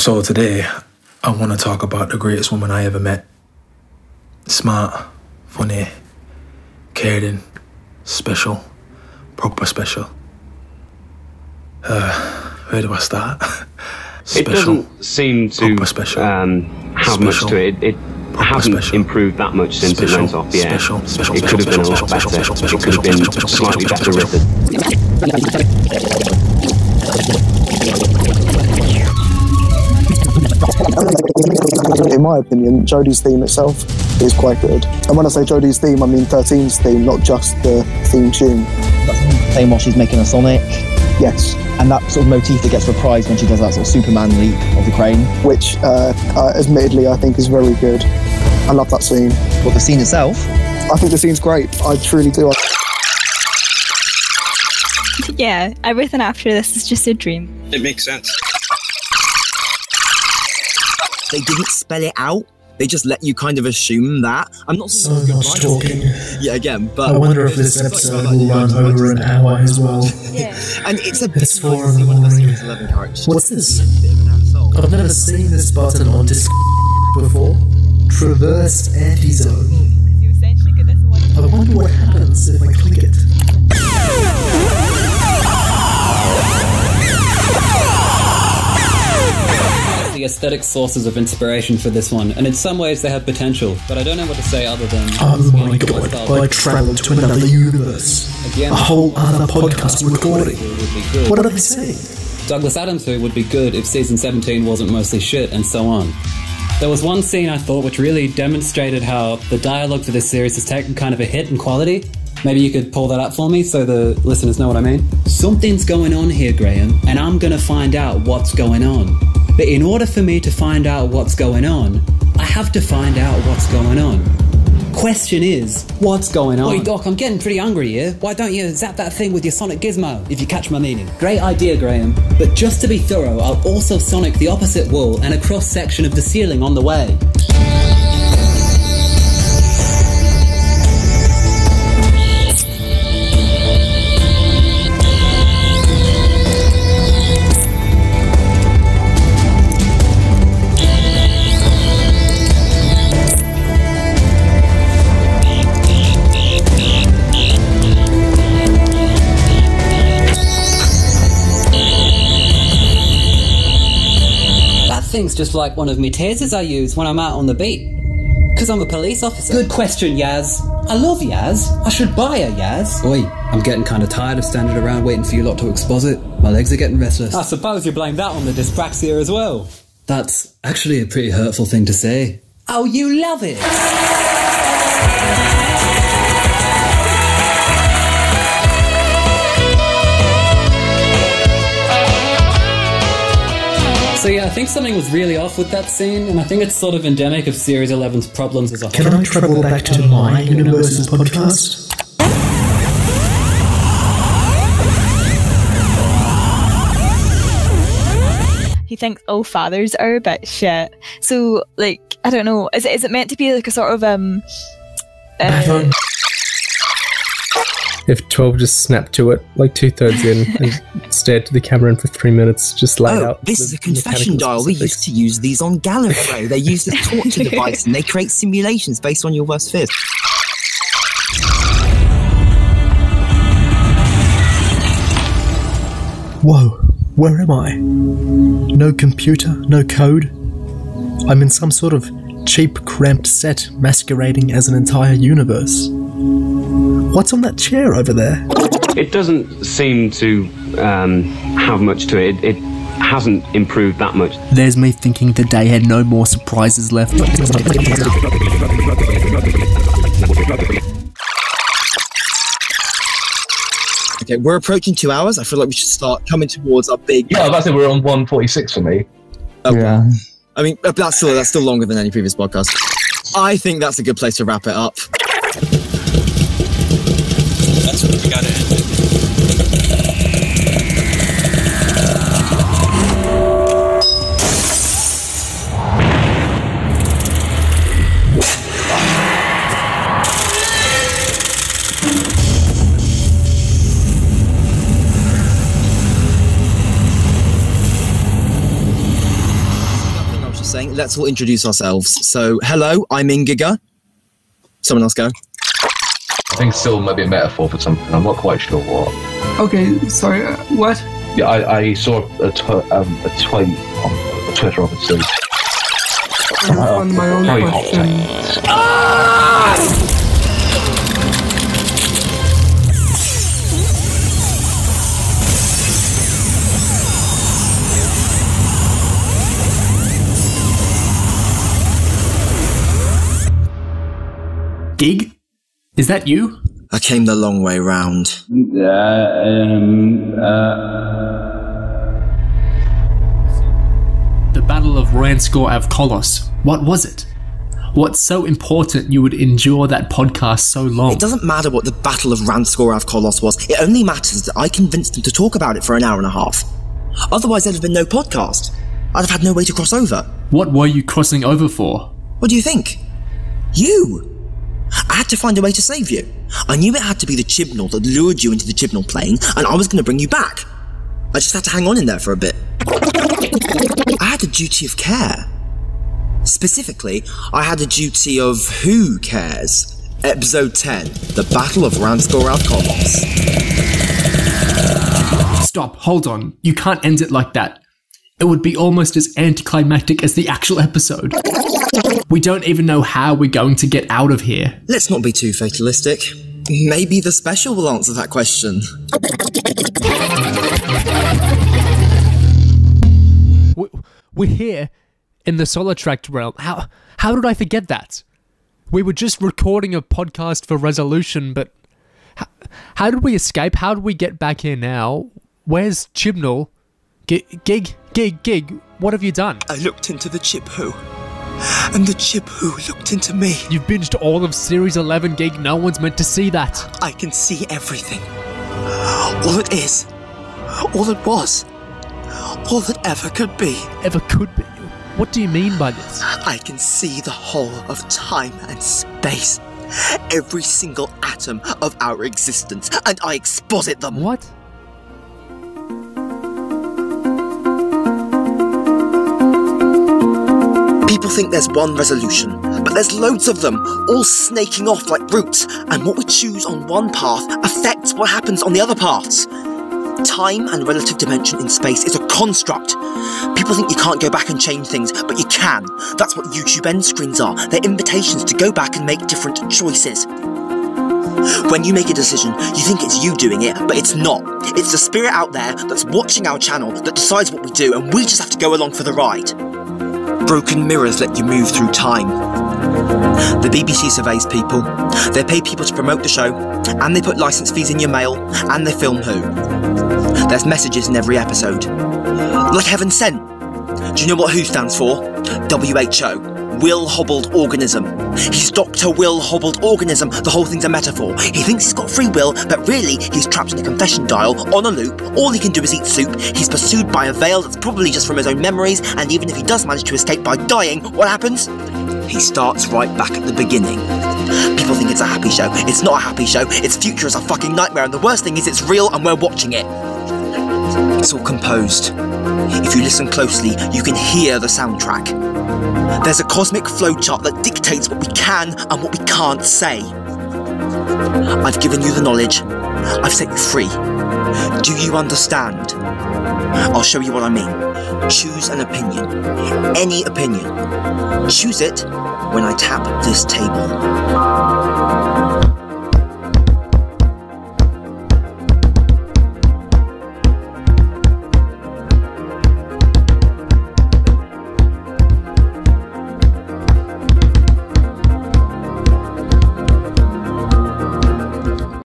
So today, I want to talk about the greatest woman I ever met. Smart, funny, caring, special, proper special. Where do I start? It doesn't seem to have much to it. It hasn't improved that much since it went off the air. It could have been a lot better. It could have been slightly better written. In my opinion, Jodie's theme itself is quite good. And when I say Jodie's theme, I mean 13's theme, not just the theme tune. That's the same while she's making a Sonic. Yes. And that sort of motif that gets reprised when she does that sort of Superman leap of the crane. Which, admittedly, I think is very good. I love that scene. Well, the scene itself? I think the scene's great. I truly do. Yeah, everything after this is just a dream. It makes sense. They didn't spell it out. They just let you kind of assume that. I'm not so much talking. Yeah, again, but I wonder if this episode will run over an hour as well. Yeah. And it's 4 in the morning. What's this? I've never seen this button on disc before. Traverse anti-zone. You essentially get this one. I wonder what happens if I click it. The aesthetic sources of inspiration for this one, and in some ways they have potential, but I don't know what to say other than oh my god, I travelled to another universe. Again, a whole other podcast recording. What are they saying? Douglas Adams Who would be good if season 17 wasn't mostly shit, and so on. There was one scene I thought which really demonstrated how the dialogue for this series has taken kind of a hit in quality. Maybe you could pull that up for me so the listeners know what I mean. Something's going on here, Graham, and I'm gonna find out what's going on. But in order for me to find out what's going on, I have to find out what's going on. Question is, what's going on? Oi, Doc, I'm getting pretty hungry here. Why don't you zap that thing with your sonic gizmo, if you catch my meaning? Great idea, Graham. But just to be thorough, I'll also sonic the opposite wall and a cross-section of the ceiling on the way. Thing's just like one of me tasers I use when I'm out on the beat. Because I'm a police officer. Good question, Yaz. I love Yaz. I should buy a Yaz. Oi, I'm getting kind of tired of standing around waiting for you lot to exposit. My legs are getting restless. I suppose you blame that on the dyspraxia as well. That's actually a pretty hurtful thing to say. Oh, you love it! So yeah, I think something was really off with that scene, and I think it's sort of endemic of Series 11's problems as a whole. Can I travel back to my universe's podcast? He thinks all fathers are a bit shit. So, like, I don't know, is it meant to be like a sort of, If 12 just snapped to it, like 2/3 in, and stared to the camera in for 3 minutes, just laid out. This is a confession dial. We used to use these on Gallifrey. They use this torture device and they create simulations based on your worst fears. Whoa, where am I? No computer, no code. I'm in some sort of cheap, cramped set masquerading as an entire universe. What's on that chair over there? It doesn't seem to have much to it. It hasn't improved that much. There's me thinking the day had no more surprises left. Okay, we're approaching 2 hours. I feel like we should start coming towards our big... Yeah, I was about to say we're on 1:46 for me. Yeah. I mean, that's still longer than any previous podcast. I think that's a good place to wrap it up. That's what we gotta end it. saying, let's all introduce ourselves. So, hello, I'm Edgar. Someone else go. I think still maybe a metaphor for something. I'm not quite sure what. Okay, sorry, what? Yeah, I saw a tweet on Twitter, obviously. On my own question. Gig? Is that you? I came the long way round. The Battle of Ranskor av Kolos. What was it? What's so important you would endure that podcast so long? It doesn't matter what the Battle of Ranskor av Kolos was. It only matters that I convinced them to talk about it for an hour and a half. Otherwise, there'd have been no podcast. I'd have had no way to cross over. What were you crossing over for? What do you think? You! I had to find a way to save you. I knew it had to be the Chibnall that lured you into the Chibnall plane, and I was going to bring you back. I just had to hang on in there for a bit. I had a duty of care. Specifically, I had a duty of who cares. Episode 10, The Battle of Ranskor av Kolos. Stop, hold on. You can't end it like that. It would be almost as anticlimactic as the actual episode. We don't even know how we're going to get out of here. Let's not be too fatalistic. Maybe the special will answer that question. We're here in the Solitract realm. How did I forget that? We were just recording a podcast for Resolution, but how did we escape? How did we get back here now? Where's Chibnall? Gig, what have you done? I looked into the Chip-Who, and the Chip-Who looked into me. You've binged all of Series 11, Gig. No one's meant to see that. I can see everything. All it is. All it was. All that ever could be. Ever could be? What do you mean by this? I can see the whole of time and space. Every single atom of our existence, and I exposit them. What? People think there's one resolution, but there's loads of them, all snaking off like roots, and what we choose on one path affects what happens on the other paths. Time and relative dimension in space is a construct. People think you can't go back and change things, but you can. That's what YouTube end screens are. They're invitations to go back and make different choices. When you make a decision, you think it's you doing it, but it's not. It's the spirit out there that's watching our channel that decides what we do, and we just have to go along for the ride. Broken mirrors let you move through time. The BBC surveys people. They pay people to promote the show, and they put license fees in your mail, and they film who. There's messages in every episode. Like heaven sent. Do you know what WHO stands for? WHO. Will Hobbled Organism. He's Dr. Will Hobbled Organism. The whole thing's a metaphor. He thinks he's got free will, but really he's trapped in a confession dial, on a loop. All he can do is eat soup. He's pursued by a veil that's probably just from his own memories, and even if he does manage to escape by dying, what happens? He starts right back at the beginning. People think it's a happy show. It's not a happy show. Its future is a fucking nightmare, and the worst thing is it's real and we're watching it. It's all composed. If you listen closely, you can hear the soundtrack. There's a cosmic flowchart that dictates what we can and what we can't say. I've given you the knowledge. I've set you free. Do you understand? I'll show you what I mean. Choose an opinion. Any opinion. Choose it when I tap this table.